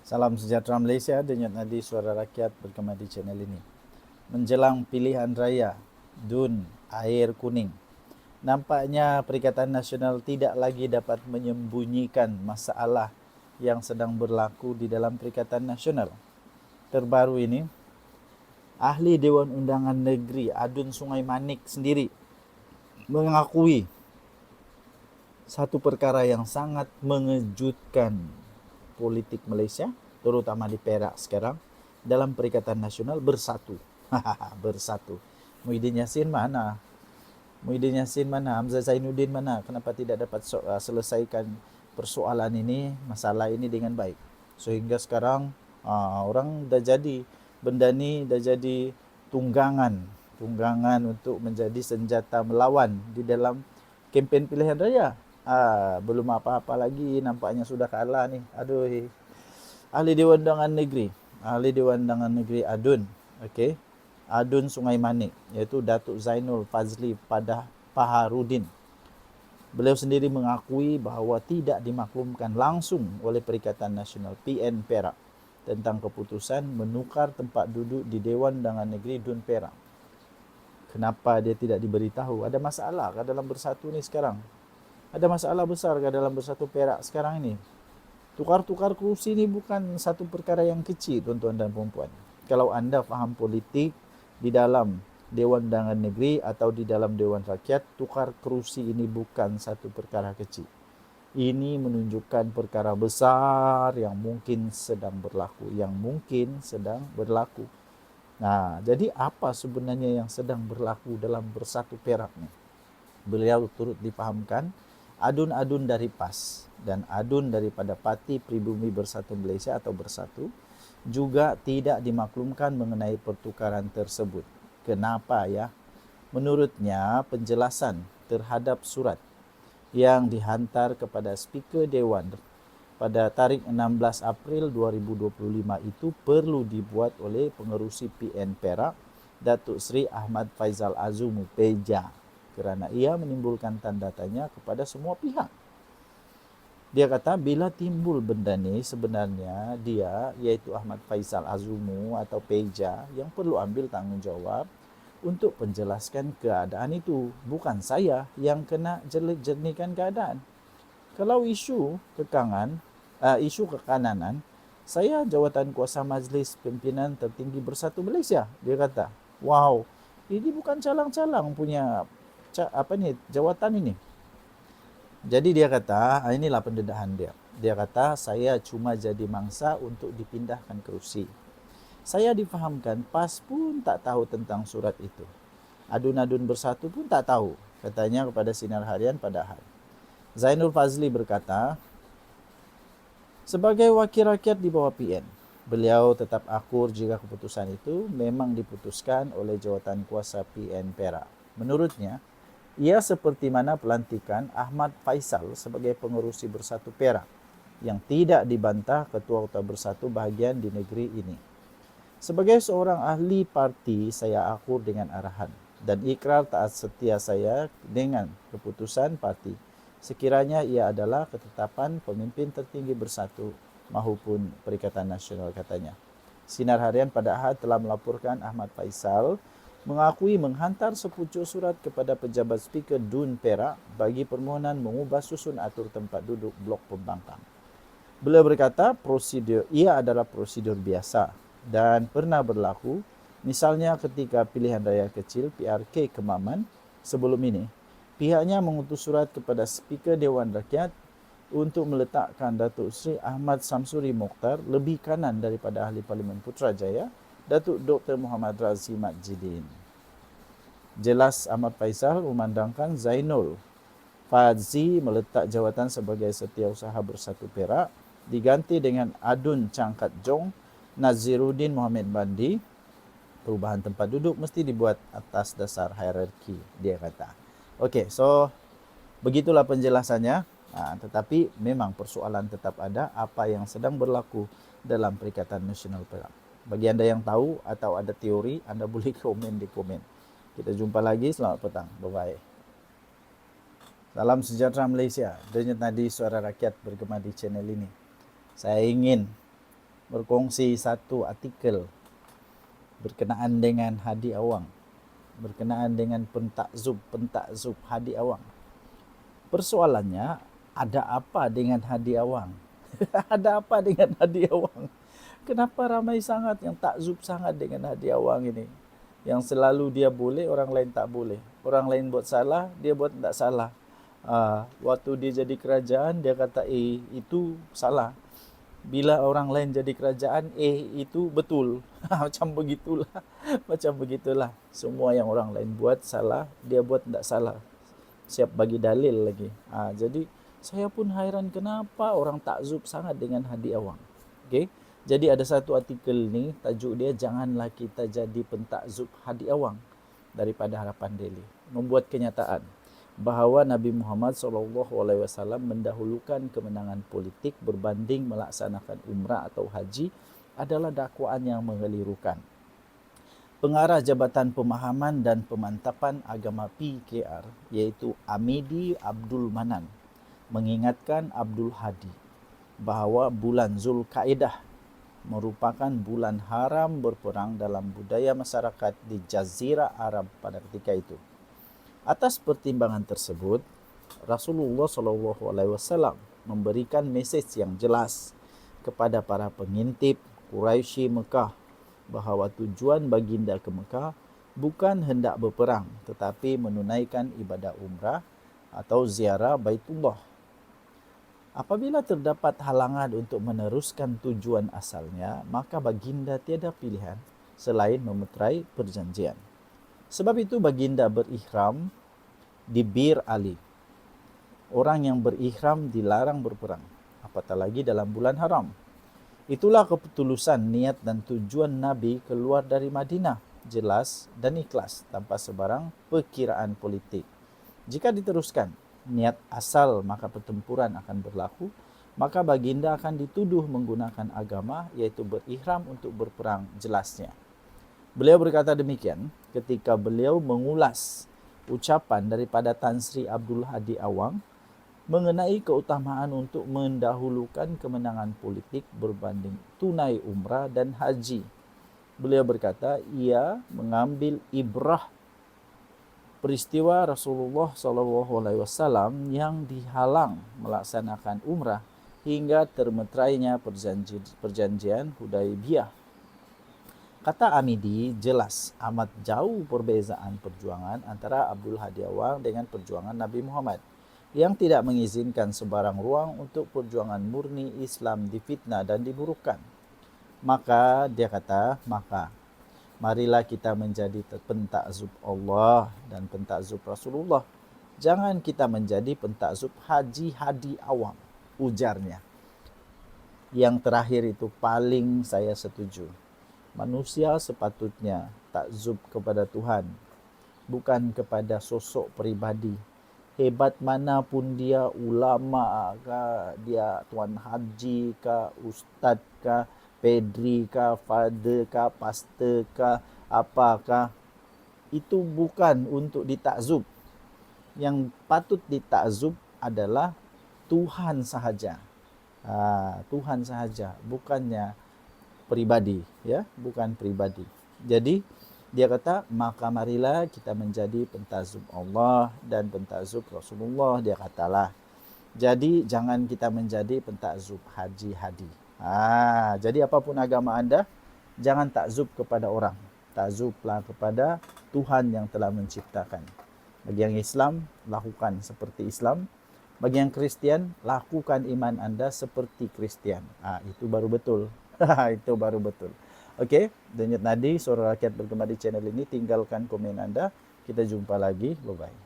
Salam sejahtera Malaysia, denyut nadi suara rakyat bergema di channel ini. Menjelang pilihan raya DUN Air Kuning, nampaknya Perikatan Nasional tidak lagi dapat menyembunyikan masalah yang sedang berlaku di dalam Perikatan Nasional. Terbaru ini, Ahli Dewan Undangan Negeri Adun Sungai Manik sendiri mengakui satu perkara yang sangat mengejutkan politik Malaysia, terutama di Perak sekarang, dalam Perikatan Nasional bersatu. Bersatu. Muhyiddin Yassin mana? Muhyiddin Yassin mana? Hamzah Zainuddin mana? Kenapa tidak dapat selesaikan persoalan ini, masalah ini dengan baik? Sehingga sekarang orang dah jadi, benda ni dah jadi tunggangan untuk menjadi senjata melawan di dalam kempen pilihan raya. Belum apa-apa lagi nampaknya sudah kalah ni. Aduh. Ahli Dewan Undangan Negeri, Ahli Dewan Undangan Negeri Adun, okey. Adun Sungai Manik, iaitu Datuk Zainul Fazli Paharudin. Beliau sendiri mengakui bahawa tidak dimaklumkan langsung oleh Perikatan Nasional PN Perak tentang keputusan menukar tempat duduk di Dewan Undangan Negeri DUN Perak. Kenapa dia tidak diberitahu? Ada masalah ke dalam bersatu ni sekarang? Ada masalah besar ke dalam bersatu Perak sekarang ini? Tukar-tukar kerusi ni bukan satu perkara yang kecil, tuan-tuan dan puan-puan. Kalau anda faham politik di dalam Dewan Undangan Negeri atau di dalam Dewan Rakyat, tukar kerusi ini bukan satu perkara kecil. Ini menunjukkan perkara besar yang mungkin sedang berlaku. Nah, jadi apa sebenarnya yang sedang berlaku dalam bersatu Perak ni? Beliau turut difahamkan adun-adun dari PAS dan adun daripada Parti Pribumi Bersatu Malaysia atau Bersatu juga tidak dimaklumkan mengenai pertukaran tersebut. Kenapa ya? Menurutnya penjelasan terhadap surat yang dihantar kepada Speaker Dewan pada tarikh 16 April 2025 itu perlu dibuat oleh pengerusi PN Perak Datuk Seri Ahmad Faizal Azumu Peja, kerana ia menimbulkan tanda tanya kepada semua pihak. Dia kata bila timbul benda ni sebenarnya dia iaitu Ahmad Faizal Azumu atau Peja yang perlu ambil tanggungjawab untuk menjelaskan keadaan itu. Bukan saya yang kena jernihkan keadaan. Kalau isu kekananan, saya jawatan kuasa Majlis Pimpinan Tertinggi Bersatu Malaysia. Dia kata, wow, ini bukan calang-calang punya jawatan ini. Jadi dia kata, inilah pendedahan dia. Dia kata, saya cuma jadi mangsa untuk dipindahkan kerusi. Saya difahamkan PAS pun tak tahu tentang surat itu. Adun-adun Bersatu pun tak tahu, katanya kepada Sinar Harian pada Ahad. Zainul Fazli berkata, sebagai wakil rakyat di bawah PN, beliau tetap akur jika keputusan itu memang diputuskan oleh jawatan kuasa PN Perak. Menurutnya, ia seperti mana pelantikan Ahmad Faisal sebagai pengerusi Bersatu Perak yang tidak dibantah Ketua-Ketua Bersatu bahagian di negeri ini. Sebagai seorang ahli parti, saya akur dengan arahan dan ikrar taat setia saya dengan keputusan parti. Sekiranya ia adalah ketetapan pemimpin tertinggi Bersatu maupun Perikatan Nasional, katanya. Sinar Harian pada Ahad telah melaporkan Ahmad Faisal mengakui menghantar sepucuk surat kepada pejabat Speaker DUN Perak bagi permohonan mengubah susun atur tempat duduk blok pembangkang. Beliau berkata ia adalah prosedur biasa dan pernah berlaku, misalnya ketika pilihan raya kecil PRK Kemaman sebelum ini, pihaknya mengutus surat kepada Speaker Dewan Rakyat untuk meletakkan Datuk Seri Ahmad Samsuri Mokhtar lebih kanan daripada Ahli Parlimen Putrajaya, Datuk Dr. Muhammad Razi Majidin. Jelas Ahmad Faisal memandangkan Zainul Fazli meletak jawatan sebagai Setiausaha Bersatu Perak diganti dengan Adun Cangkat Jong Naziruddin Mohamed Bandi. Perubahan tempat duduk mesti dibuat atas dasar hierarki, dia kata. Okey, so begitulah penjelasannya. Tetapi memang persoalan tetap ada apa yang sedang berlaku dalam Perikatan Nasional Perak. Bagi anda yang tahu atau ada teori, anda boleh komen di komen. Kita jumpa lagi, selamat petang. Bye-bye. Salam sejahtera Malaysia. Denyut nadi suara rakyat bergema di channel ini. Saya ingin berkongsi satu artikel berkenaan dengan Hadi Awang, berkenaan dengan pentakzub Hadi Awang. Persoalannya, ada apa dengan Hadi Awang? Ada apa dengan Hadi Awang? Kenapa ramai sangat yang takzub sangat dengan Hadi Awang ini? Yang selalu dia boleh, orang lain tak boleh. Orang lain buat salah, dia buat tak salah. Waktu dia jadi kerajaan, dia kata itu salah. Bila orang lain jadi kerajaan, itu betul. Macam begitulah. Macam begitulah. Semua yang orang lain buat salah, dia buat tak salah. Siap bagi dalil lagi. Jadi saya pun hairan kenapa orang takzub sangat dengan Hadi Awang. Okay? Jadi ada satu artikel ni, tajuk dia, janganlah kita jadi pentakzub Hadi Awang daripada Harapan Daily. Membuat kenyataan bahawa Nabi Muhammad SAW mendahulukan kemenangan politik berbanding melaksanakan umrah atau haji adalah dakwaan yang mengelirukan. Pengarah Jabatan Pemahaman dan Pemantapan Agama PKR, iaitu Amidi Abdul Manan, mengingatkan Abdul Hadi bahawa bulan Zulkaidah merupakan bulan haram berperang dalam budaya masyarakat di Jazirah Arab pada ketika itu. Atas pertimbangan tersebut, Rasulullah SAW memberikan mesej yang jelas kepada para pengintip Quraisy Mekah bahawa tujuan baginda ke Mekah bukan hendak berperang tetapi menunaikan ibadah umrah atau ziarah Baitullah. Apabila terdapat halangan untuk meneruskan tujuan asalnya, maka baginda tiada pilihan selain memeterai perjanjian. Sebab itu baginda berikhram di Bir Ali. Orang yang berikhram dilarang berperang, apatah lagi dalam bulan haram. Itulah ketulusan niat dan tujuan Nabi keluar dari Madinah, jelas dan ikhlas tanpa sebarang perkiraan politik. Jika diteruskan niat asal, maka pertempuran akan berlaku, maka baginda akan dituduh menggunakan agama, iaitu berikhram untuk berperang, jelasnya. Beliau berkata demikian ketika beliau mengulas ucapan daripada Tan Sri Abdul Hadi Awang mengenai keutamaan untuk mendahulukan kemenangan politik berbanding tunai umrah dan haji. Beliau berkata, ia mengambil ibrah peristiwa Rasulullah SAW yang dihalang melaksanakan umrah hingga termeterainya perjanjian Hudaibiyah. Kata Amidi, jelas amat jauh perbezaan perjuangan antara Abdul Hadi Awang dengan perjuangan Nabi Muhammad yang tidak mengizinkan sebarang ruang untuk perjuangan murni Islam difitnah dan diburukkan. Maka dia kata, marilah kita menjadi pentakzub Allah dan pentakzub Rasulullah. Jangan kita menjadi pentakzub Haji Hadi Awang, ujarnya. Yang terakhir itu paling saya setuju. Manusia sepatutnya takzub kepada Tuhan, bukan kepada sosok peribadi. Hebat manapun dia, ulama kah, dia tuan haji kah, ustaz kah, pedri kah, father kah, pastor kah, apakah, itu bukan untuk ditakzub. Yang patut ditakzub adalah Tuhan sahaja. Tuhan sahaja, bukannya pribadi, ya, bukan pribadi. Jadi dia kata, maka marilah kita menjadi pentakzub Allah dan pentakzub Rasulullah, dia katalah. Jadi jangan kita menjadi pentakzub Haji Hadi. Jadi apapun agama anda, jangan takzub kepada orang. Takzublah kepada Tuhan yang telah menciptakan. Bagi yang Islam, lakukan seperti Islam. Bagi yang Kristian, lakukan iman anda seperti Kristian. Itu baru betul. Itu baru betul. Okey, Denyut Nadi, Suara Rakyat bergema di channel ini. Tinggalkan komen anda. Kita jumpa lagi. Bye-bye.